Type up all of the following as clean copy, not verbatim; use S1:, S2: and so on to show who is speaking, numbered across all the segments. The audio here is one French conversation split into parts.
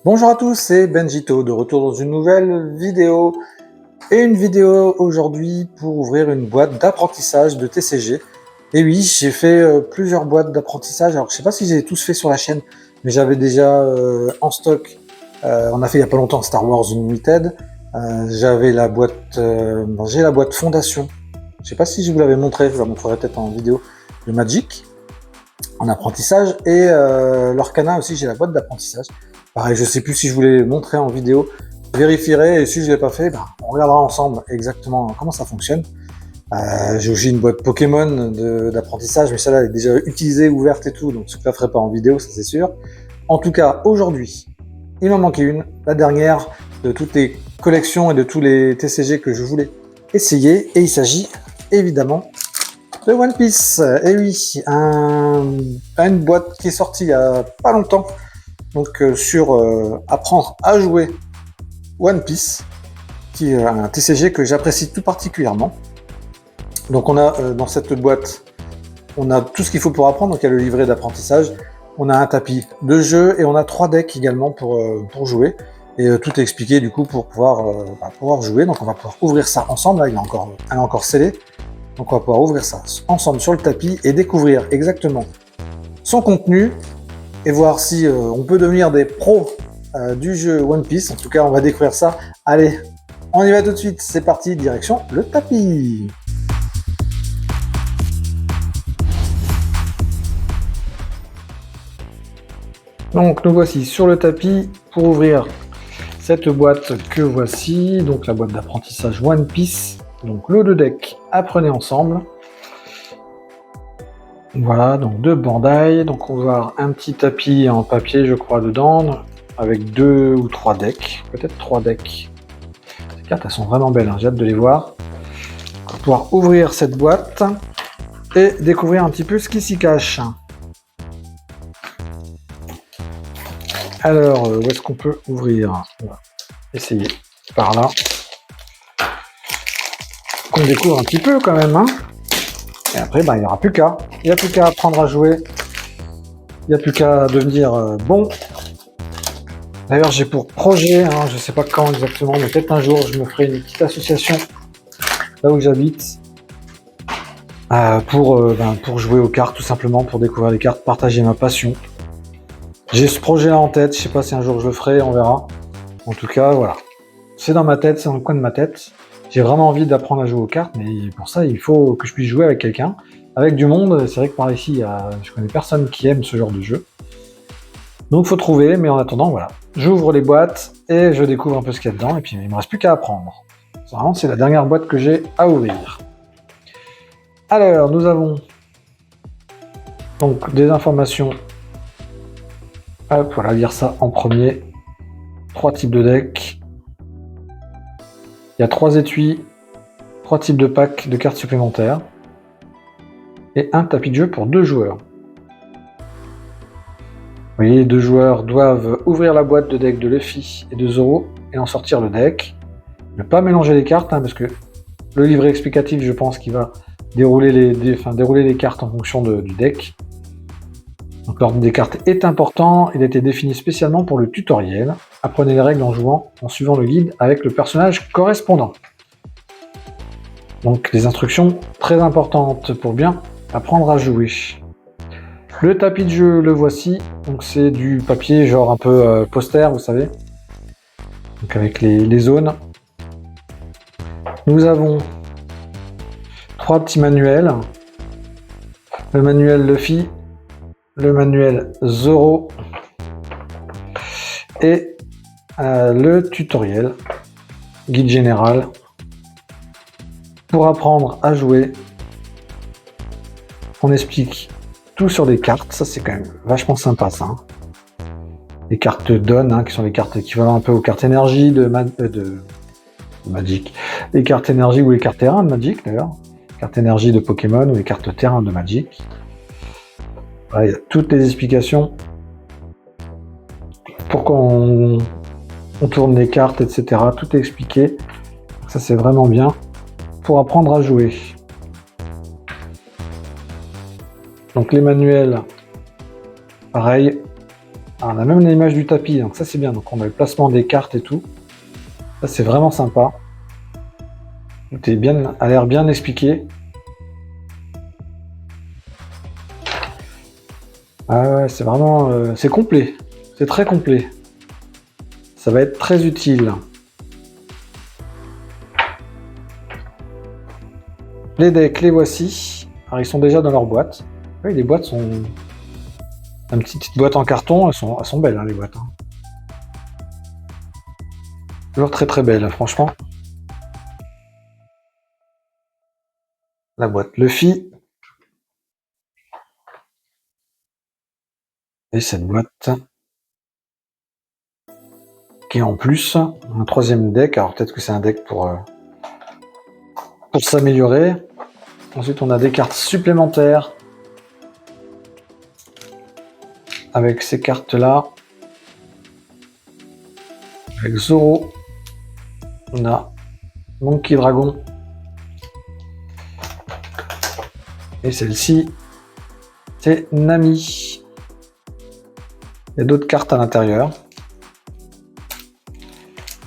S1: Bonjour à tous, c'est Benjito, de retour dans une nouvelle vidéo. Et une vidéo aujourd'hui pour ouvrir une boîte d'apprentissage de TCG. Et oui, j'ai fait plusieurs boîtes d'apprentissage. Alors je sais pas si j'ai tous fait sur la chaîne, mais j'avais déjà en stock. On a fait il y a pas longtemps Star Wars Unlimited. J'avais la boîte, j'ai la boîte Fondation. Je sais pas si je vous l'avais montré, je vous la montrerai peut-être en vidéo de Magic en apprentissage. Et l'Orcana aussi, j'ai la boîte d'apprentissage. Pareil, je sais plus si je vous l'ai montré en vidéo. Je vérifierai et si je l'ai pas fait, on regardera ensemble exactement comment ça fonctionne. J'ai aussi une boîte Pokémon d'apprentissage, mais celle-là est déjà utilisée, ouverte et tout, donc je ne la ferai pas en vidéo, ça c'est sûr. En tout cas, aujourd'hui, il m'en manquait une, la dernière de toutes les collections et de tous les TCG que je voulais essayer, et il s'agit évidemment de One Piece. Et oui, une boîte qui est sortie il y a pas longtemps, donc sur apprendre à jouer One Piece, qui est un TCG que j'apprécie tout particulièrement. Donc on a dans cette boîte, on a tout ce qu'il faut pour apprendre, donc il y a le livret d'apprentissage, on a un tapis de jeu et on a 3 decks également pour jouer. Et tout est expliqué du coup pour pouvoir jouer. Donc on va pouvoir ouvrir ça ensemble, là elle est encore scellée. Donc on va pouvoir ouvrir ça ensemble sur le tapis et découvrir exactement son contenu et voir si on peut devenir des pros du jeu One Piece. En tout cas on va découvrir ça. Allez, on y va tout de suite, c'est parti, direction le tapis. Donc nous voici sur le tapis pour ouvrir cette boîte que voici, donc la boîte d'apprentissage One Piece, donc lot de deck, apprenez ensemble. Voilà, donc 2 Bandai, donc on va avoir un petit tapis en papier je crois dedans, avec 2 ou 3 decks, peut-être 3 decks. Ces cartes elles sont vraiment belles, hein, j'ai hâte de les voir. On va pouvoir ouvrir cette boîte et découvrir un petit peu ce qui s'y cache. Alors, où est-ce qu'on peut ouvrir? On va essayer par là. Qu'on découvre un petit peu quand même, hein. Et après, il n'y aura plus qu'à. Il n'y a plus qu'à apprendre à jouer. Il n'y a plus qu'à devenir bon. D'ailleurs, j'ai pour projet, hein, je ne sais pas quand exactement, mais peut-être un jour, je me ferai une petite association là où j'habite pour jouer aux cartes, tout simplement, pour découvrir les cartes, partager ma passion. J'ai ce projet-là en tête, je sais pas si un jour je le ferai, on verra. En tout cas, voilà. C'est dans ma tête, c'est dans le coin de ma tête. J'ai vraiment envie d'apprendre à jouer aux cartes, mais pour ça, il faut que je puisse jouer avec quelqu'un, avec du monde. C'est vrai que par ici, je connais personne qui aime ce genre de jeu. Donc, faut trouver, mais en attendant, voilà. J'ouvre les boîtes et je découvre un peu ce qu'il y a dedans, et puis il me reste plus qu'à apprendre. Vraiment, c'est la dernière boîte que j'ai à ouvrir. Alors, nous avons donc des informations. Hop, voilà, lire ça en premier. 3 types de decks. Il y a 3 étuis, 3 types de packs de cartes supplémentaires. Et un tapis de jeu pour 2 joueurs. Vous voyez, 2 joueurs doivent ouvrir la boîte de deck de Luffy et de Zoro et en sortir le deck. Ne pas mélanger les cartes, hein, parce que le livret explicatif, je pense qu'il va dérouler les cartes en fonction du deck. Donc l'ordre des cartes est important, il a été défini spécialement pour le tutoriel. Apprenez les règles en suivant le guide avec le personnage correspondant. Donc des instructions très importantes pour bien apprendre à jouer. Le tapis de jeu, le voici. Donc c'est du papier genre un peu poster, vous savez. Donc avec les zones. Nous avons 3 petits manuels. Le manuel Luffy, le manuel Zoro et le tutoriel, guide général, pour apprendre à jouer. On explique tout sur des cartes, ça c'est quand même vachement sympa ça. Hein. Les cartes Dawn, hein, qui sont les cartes équivalentes un peu aux cartes énergie de Magic. Les cartes énergie ou les cartes terrain de Magic d'ailleurs. Cartes énergie de Pokémon ou les cartes terrain de Magic. Voilà, il y a toutes les explications. Pourquoi on tourne les cartes, etc. Tout est expliqué. Ça c'est vraiment bien pour apprendre à jouer. Donc les manuels, pareil, Alors, on a même l'image du tapis, donc ça c'est bien. Donc on a le placement des cartes et tout. Ça c'est vraiment sympa. Tout est bien, a l'air bien expliqué. Ah ouais, c'est vraiment, c'est complet. C'est très complet. Ça va être très utile. Les decks, les voici. Alors ils sont déjà dans leur boîte. Oui, les boîtes sont... Une petite boîte en carton, elles sont belles hein, les boîtes. Hein. Toujours très très belles, franchement. La boîte Luffy. Et cette boîte qui est en plus un troisième deck. Alors peut-être que c'est un deck pour s'améliorer. Ensuite on a des cartes supplémentaires. Avec ces cartes là. Avec Zoro. On a Monkey Dragon. Et celle-ci, c'est Nami. Il y a d'autres cartes à l'intérieur.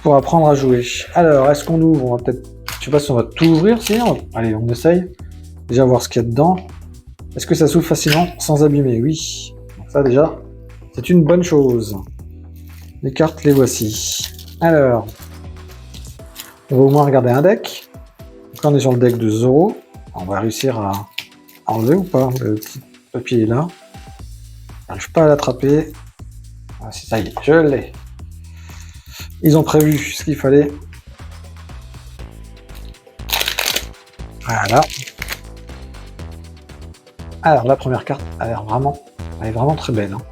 S1: Pour apprendre à jouer. Alors, est-ce qu'on ouvre? On va peut-être... Je sais pas si on va tout ouvrir, sinon. Allez, on essaye. Déjà voir ce qu'il y a dedans. Est-ce que ça s'ouvre facilement sans abîmer? Oui. Donc ça déjà, c'est une bonne chose. Les cartes, les voici. Alors, on va au moins regarder un deck. Donc là, on est sur le deck de Zoro. On va réussir à enlever ou pas? Le petit papier est là. J'arrive pas à l'attraper. Ah, si, ça y est, je l'ai. Ils ont prévu ce qu'il fallait. Voilà. Alors, la première carte a l'air vraiment... Elle est vraiment très belle. Hein.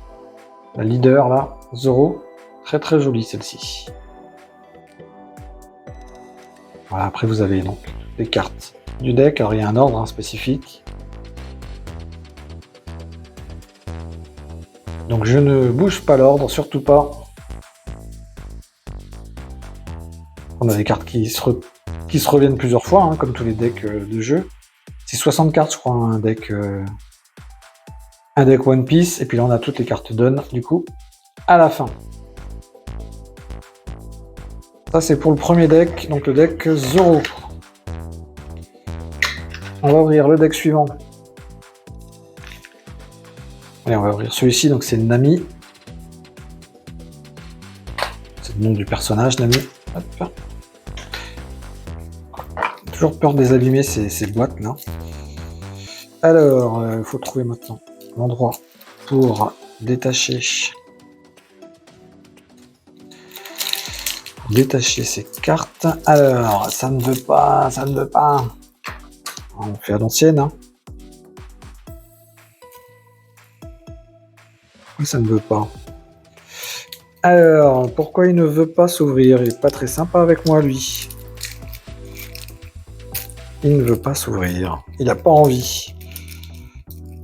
S1: La leader, là, Zoro. Très très jolie, celle-ci. Voilà, après vous avez donc les cartes du deck. Alors, il y a un ordre spécifique. Donc, je ne bouge pas l'ordre, surtout pas. On a des cartes qui se reviennent plusieurs fois, hein, comme tous les decks de jeu. C'est 60 cartes, je crois, un deck One Piece. Et puis là, on a toutes les cartes Dun, du coup, à la fin. Ça, c'est pour le premier deck, donc le deck Zoro. On va ouvrir le deck suivant. Allez, on va ouvrir celui-ci, donc c'est Nami. C'est le nom du personnage, Nami. Hop. Toujours peur de les abîmer, ces boîtes-là. Alors, il faut trouver maintenant l'endroit pour détacher ces cartes. Alors, ça ne veut pas. On fait à l'ancienne. Hein. Pourquoi ça ne veut pas? Alors, pourquoi il ne veut pas s'ouvrir? Il est pas très sympa avec moi, lui. Il ne veut pas s'ouvrir. Il n'a pas envie.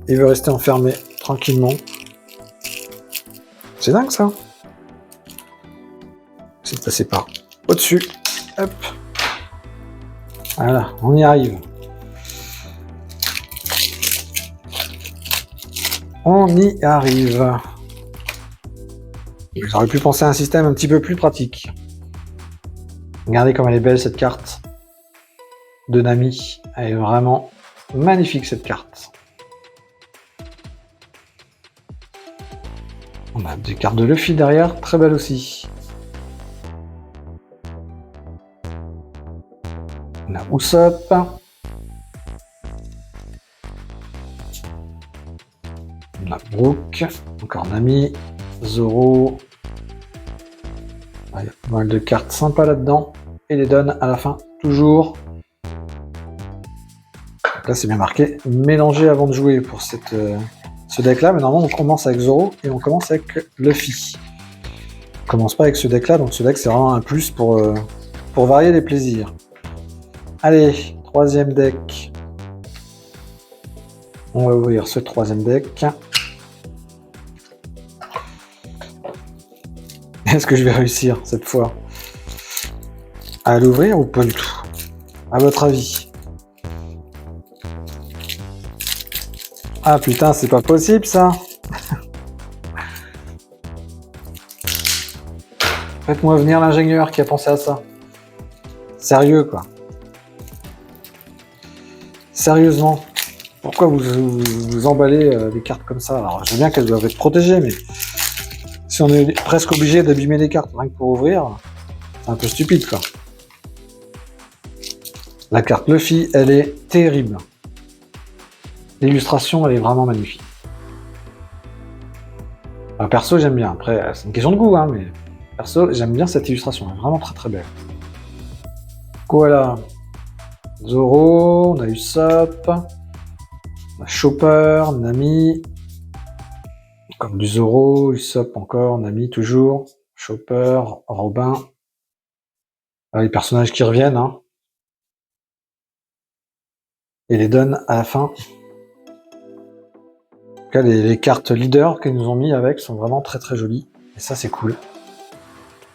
S1: Il veut rester enfermé tranquillement. C'est dingue, ça. C'est passé par au-dessus. Hop. Voilà, on y arrive. On y arrive. J'aurais pu penser à un système un petit peu plus pratique. Regardez comme elle est belle, cette carte de Nami. Elle est vraiment magnifique, cette carte. On a des cartes de Luffy derrière, très belle aussi. On a Usopp. On a Brook. Encore Nami. Zoro. Il y a pas mal de cartes sympas là-dedans. Et les donne à la fin, toujours. Là, c'est bien marqué. Mélanger avant de jouer pour ce deck-là. Mais normalement, on commence avec Zoro et on commence avec Luffy. On commence pas avec ce deck-là. Donc ce deck, c'est vraiment un plus pour varier les plaisirs. Allez, troisième deck. On va ouvrir ce troisième deck. Est-ce que je vais réussir cette fois à l'ouvrir ou pas du tout? À votre avis? Ah putain, c'est pas possible ça. Faites-moi venir l'ingénieur qui a pensé à ça. Sérieux, quoi. Sérieusement. Pourquoi vous emballez des cartes comme ça? Alors, je veux bien qu'elles doivent être protégées, mais si on est presque obligé d'abîmer les cartes rien que pour ouvrir, c'est un peu stupide, quoi. La carte Luffy, elle est terrible. L'illustration, elle est vraiment magnifique. Alors, perso, j'aime bien. Après, c'est une question de goût, hein, mais perso, j'aime bien cette illustration. Elle est vraiment très très belle. Koala. Zoro, on a Usopp. On a Chopper, Nami. Comme du Zoro, Usopp encore, Nami toujours. Chopper, Robin. Ah, les personnages qui reviennent, hein. Et les donne à la fin. En tout cas, les cartes leaders qu'ils nous ont mis avec sont vraiment très très jolies. Et ça, c'est cool.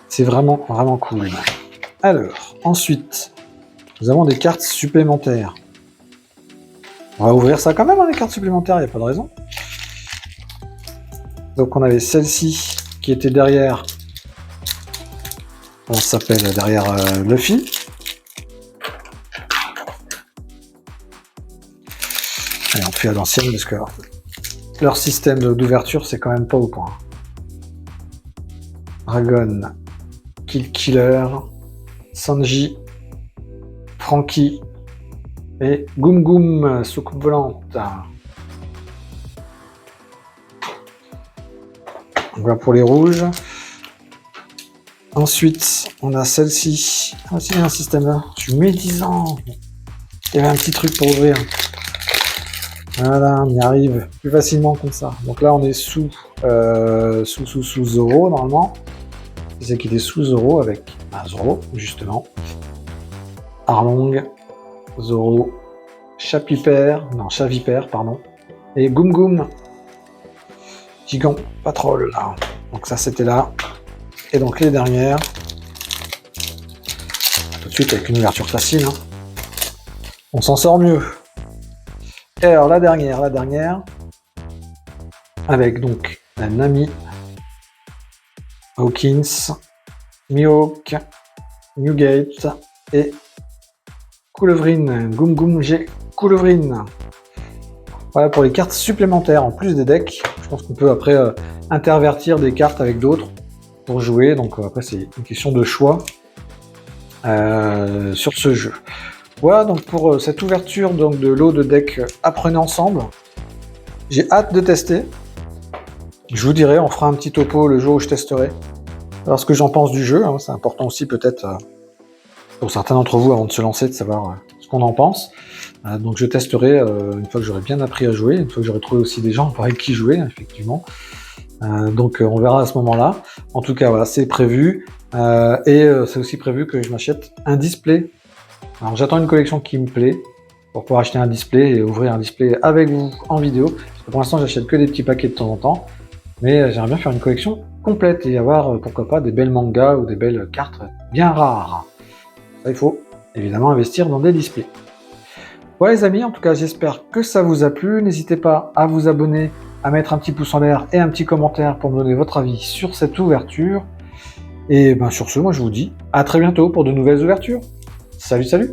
S1: C'est vraiment vraiment cool. Alors, ensuite, nous avons des cartes supplémentaires. On va ouvrir ça quand même, hein, les cartes supplémentaires, il n'y a pas de raison. Donc on avait celle-ci qui était derrière. On s'appelle derrière Luffy. Allez, on fait à l'ancienne parce que leur système d'ouverture, c'est quand même pas au point. Dragon, Kill Killer, Sanji, Franky et Goum Goum, soucoupe volante. Voilà pour les rouges. Ensuite, on a celle-ci. Ah, c'est un système là. Je suis médisant. Il y avait un petit truc pour ouvrir. Voilà, on y arrive plus facilement comme ça. Donc là, on est sous Zoro normalement. C'est qu'il est sous Zoro avec Zoro, justement. Arlong, Zoro, Chavipère, pardon. Et Goum Goum. Gigant Patrol, là. Donc ça, c'était là. Et donc les dernières. Tout de suite avec une ouverture facile. Hein. On s'en sort mieux. Et alors la dernière. Avec donc la Nami, Hawkins, Mihawk, Newgate et Coulevrine. Goum Goum G. Coulevrine. Voilà pour les cartes supplémentaires en plus des decks. Je pense qu'on peut après intervertir des cartes avec d'autres pour jouer. Donc après c'est une question de choix sur ce jeu. Voilà donc pour cette ouverture donc, de lot de decks Apprenez ensemble. J'ai hâte de tester. Je vous dirai, on fera un petit topo le jour où je testerai. Alors ce que j'en pense du jeu, hein, c'est important aussi peut-être pour certains d'entre vous avant de se lancer de savoir ce qu'on en pense. Donc je testerai une fois que j'aurai bien appris à jouer, une fois que j'aurai trouvé aussi des gens avec qui jouer, effectivement. Donc on verra à ce moment-là. En tout cas, voilà, c'est prévu. Et c'est aussi prévu que je m'achète un display. Alors j'attends une collection qui me plaît pour pouvoir acheter un display et ouvrir un display avec vous en vidéo. Parce que pour l'instant, j'achète que des petits paquets de temps en temps. Mais j'aimerais bien faire une collection complète et avoir, pourquoi pas, des belles mangas ou des belles cartes bien rares. Ça, il faut évidemment investir dans des displays. Voilà les amis, en tout cas j'espère que ça vous a plu. N'hésitez pas à vous abonner, à mettre un petit pouce en l'air et un petit commentaire pour me donner votre avis sur cette ouverture. Et ben sur ce, moi je vous dis à très bientôt pour de nouvelles ouvertures. Salut, salut!